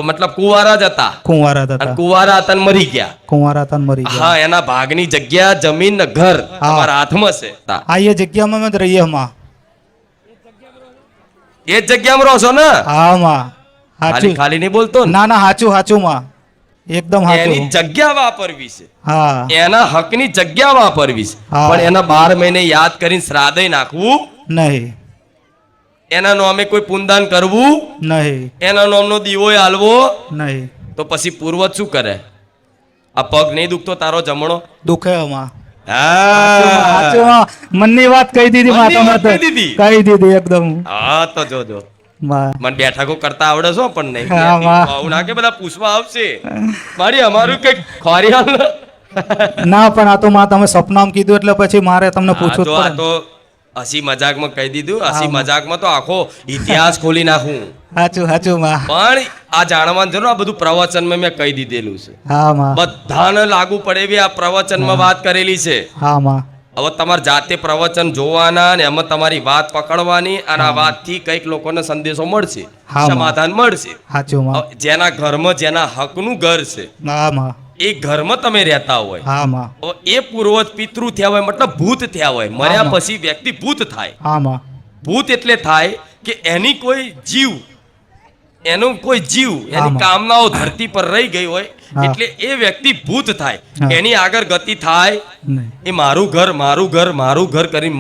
મતલબ કુંવારા જ હતા. કુંવારા અને હતા. કુંવારા હતા ને મરી ગયા. કુંવારા હતા ને મરી ગયા. હા, એના ભાગની જગ્યા, જમીન ને ઘર તમારા હાથમાં છે. હા, એ જગ્યામાં અમે જ રહીએ માં. એ જ જગ્યામાં રહો છો ને? હા માં. ખાલી સાચું. ખાલી નહીં બોલતો ને. ના ના, સાચું સાચું માં. એકદમ એની સાચું. જગ્યા વાપરવી છે. હા એના હકની જગ્યા વાપરવી છે. હા. પણ એના 12 મહિને યાદ કરીને શ્રાદ્ધ નાખવું નહીં. એના નામે કોઈ પુનદાન કરવું નહીં. એના નામનો દીવો હાલવો નહીં. તો પછી પૂર્વજ શું કરે? આ પગ નહીં દુખતો તારો જમણો? દુખે માં. હા સાચું માં. મનની વાત કહી દીધી માં. મનની તમે વાત તો કહી દીધી. કહી દીધી એકદમ હા તો જોજો માં. મને બેઠકો કરતા આવડે છો પણ નહીં. હા, વાહ. આવું ના કે બધા પૂછવા આવશે મારી અમારું કઈક ખોરી હાલ ને. ના પણ આ તો માં તમે સપનામાં કીધું એટલે પછી મારે તમને હા, પૂછવું જ તો આ પડે. તો હસી મજાકમાં કહી દીધું. હસી હા. મજાકમાં તો આખો ઇતિહાસ ખોલી નાખું. સાચું સાચું માં. પણ આ જાણવાનું જરૂર, આ બધું પ્રવચનમાં મેં કહી દીધેલું છે. હા માં. બધાને લાગુ પડે એવી આ પ્રવચનમાં વાત કરેલી છે. હા માં. હવે તમારે જાતે પ્રવચન જોવાના ને એમાં તમારી વાત પકડવાની અને આ વાતથી કઈક લોકોને સંદેશો મળશે, હા, સમાધાન મળશે. સાચું માં. હવે જેના ઘરમાં જેના હકનું ઘર છે હા માં. એ ઘરમાં તમે રહેતા હોય, હા માં. હવે એ પૂર્વજ પિતૃ થયા હોય, મતલબ ભૂત થયા હોય. મર્યા હા. પછી વ્યક્તિ ભૂત થાય. હા માં. ભૂત એટલે થાય કે એની કોઈ જીવ, એનું કોઈ જીવ, એની આમાં. કામનાઓ ધરતી પર રહી ગઈ હોય હા. એટલે એ વ્યક્તિ ભૂત થાય. હા. એની આગળ ગતિ થાય નહીં. એ મારું ઘર મારું ઘર મારું ઘર કરીને